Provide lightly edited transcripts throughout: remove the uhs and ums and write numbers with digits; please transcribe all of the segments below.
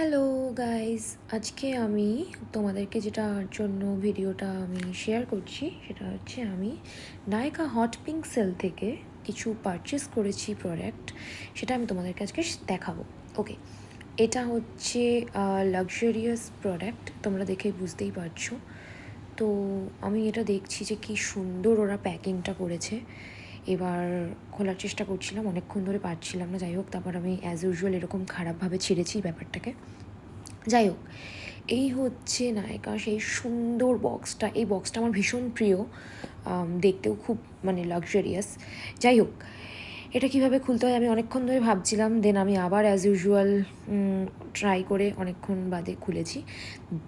Hello guys, আজকে আমি তোমাদেরকে যেটার জন্য ভিডিওটা আমি শেয়ার করছি সেটা হচ্ছে আমি নায়কা হট পিঙ্ক সেল থেকে কিছু পারচেস করেছি প্রোডাক্ট। সেটা আমি তোমাদেরকে আজকে দেখাবো। ওকে, এটা হচ্ছে লাক্সারিয়াস প্রোডাক্ট, তোমরা দেখে বুঝতেই পারছো। তো আমি এটা দেখছি যে কি সুন্দর ওরা প্যাকিংটা করেছে। এবার খোলার চেষ্টা করছিলাম, অনেকক্ষণ ধরে পারছিলাম না। যাই হোক, তারপর আমি অ্যাজ ইউজুয়াল এরকম খারাপভাবে ছিঁড়েছি ব্যাপারটাকে। যাই হোক, এই হচ্ছে নায়কা সেই সুন্দর বক্সটা। এই বক্সটা আমার ভীষণ প্রিয়, দেখতেও খুব মানে লাক্সারিয়াস। যাই হোক, এটা কিভাবে খুলতে হয় আমি অনেকক্ষণ ধরে ভাবছিলাম, দেন আমি আবার অ্যাজ ইউজুয়াল ট্রাই করে অনেকক্ষণ বাদে খুলেছি।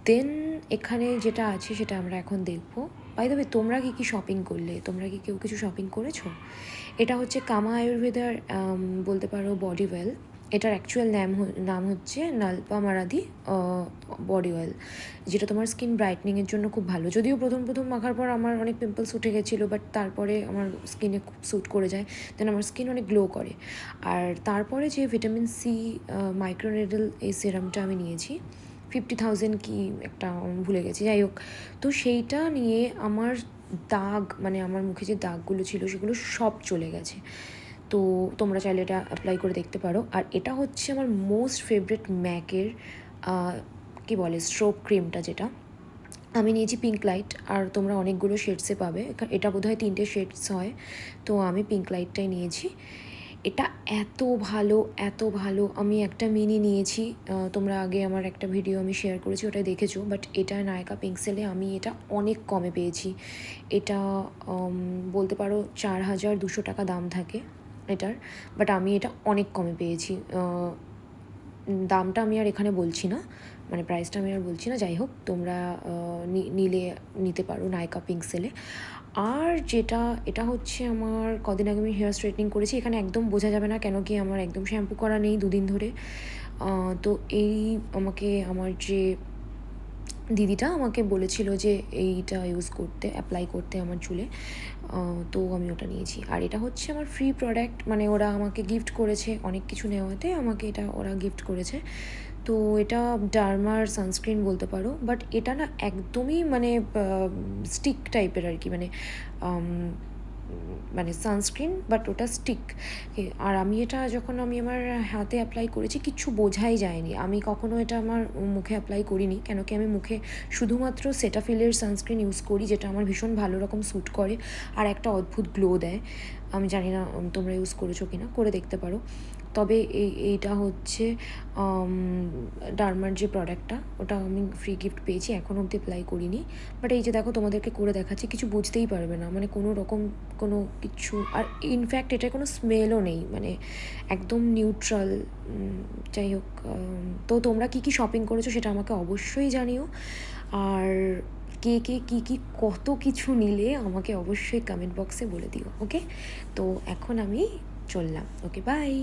দেন এখানে যেটা আছে সেটা আমরা এখন দেখবো। বাই দ্য ওয়ে, তোমরা কী কী শপিং করলে? তোমরা কি কেউ কিছু শপিং করেছো? এটা হচ্ছে কামা আয়ুর্বেদার বলতে পারো বডি অয়েল। এটার অ্যাকচুয়াল নাম হচ্ছে নালপামারাদি বডি অয়েল, যেটা তোমার স্কিন ব্রাইটনিংয়ের জন্য খুব ভালো। যদিও প্রথম মাখার পর আমার অনেক পিম্পলস উঠে গেছিলো, বাট তারপরে আমার স্কিনে খুব স্যুট করে যায়। দেন আমার স্কিন অনেক গ্লো করে। আর তারপরে যে ভিটামিন সি মাইক্রোনেডল এই সিরামটা আমি নিয়েছি, 50,000 কি একটা ভুলে গেছি। যাই হোক, তো সেইটা নিয়ে আমার দাগ, মানে আমার মুখে যে দাগগুলো ছিল সেগুলো সব চলে গেছে। তো তোমরা চাইলে এটা অ্যাপ্লাই করে দেখতে পারো। আর এটা হচ্ছে আমার মোস্ট ফেভারিট ম্যাকের কী বলে স্ট্রোব ক্রিমটা, যেটা আমি নিয়েছি পিঙ্ক লাইট। আর তোমরা অনেকগুলো শেডসে পাবে, এটা বোধহয় 3টে শেডস হয়। তো আমি পিঙ্ক লাইটটাই নিয়েছি। এটা এত ভালো, এত ভালো। আমি একটা মিনি নিয়েছি, তোমরা আগে আমার একটা ভিডিও আমি শেয়ার করেছি, ওটা দেখেছো। বাট এটা নায়কা পিঙ্ক সেলে আমি এটা অনেক কমে পেয়েছি। এটা বলতে পারো 4,200 টাকা দাম থাকে এটার, বাট আমি এটা অনেক কমে পেয়েছি। দামটা আমি আর এখানে বলছি না, মানে প্রাইসটা আমি আর বলছি না। যাই হোক, তোমরা নিতে পারো নায়কা পিঙ্ক সেলে। আর যেটা, এটা হচ্ছে আমার কদিন আগে আমি হেয়ার স্ট্রেটনিং করেছি। এখানে একদম বোঝা যাবে না, কেন কি আমার একদম শ্যাম্পু করা নেই 2 দিন ধরে। তো এই আমাকে আমার যে দিদিটা আমাকে বলেছিল যে এইটা ইউজ করতে, অ্যাপ্লাই করতে আমার চুলে। তো আমি ওটা নিয়েছি। আর এটা হচ্ছে আমার ফ্রি প্রোডাক্ট, মানে ওরা আমাকে গিফট করেছে অনেক কিছু নেওয়াতে, আমাকে এটা ওরা গিফট করেছে। তো এটা ডার্মার সানস্ক্রিন বলতে পারো, বাট এটা না একদমই মানে স্টিক টাইপের আর কি, মানে সানস্ক্রিন বাট ওটা স্টিক। আর আমি এটা যখন আমি আমার হাতে অ্যাপ্লাই করেছি কিচ্ছু বোঝাই যায়নি। আমি কখনো এটা আমার মুখে অ্যাপ্লাই করিনি, কেন কি আমি মুখে শুধুমাত্র সেটাফিলের সানস্ক্রিন ইউজ করি, যেটা আমার ভীষণ ভালো রকম স্যুট করে আর একটা অদ্ভুত গ্লো দেয়। আমি জানি না তোমরা ইউজ করেছো কি না, করে দেখতে পারো। তবে এইটা হচ্ছে ডার্মার যে প্রোডাক্টটা, ওটা আমি ফ্রি গিফট পেয়েছি, এখনও অবধি অ্যাপ্লাই করিনি। বাট এই যে দেখো, তোমাদেরকে করে দেখাচ্ছি, কিছু বুঝতেই পারবে না, মানে কোনো রকম কোনো কিছু। আর ইনফ্যাক্ট এটার কোনো স্মেলও নেই, মানে একদম নিউট্রাল। যাই হোক, তো তোমরা কী কী শপিং করেছো সেটা আমাকে অবশ্যই জানিও। আর কে কে কী কী কত কিছু নিলে আমাকে অবশ্যই কমেন্ট বক্সে বলে দিও। ওকে, তো এখন আমি চললাম। ওকে, বাই।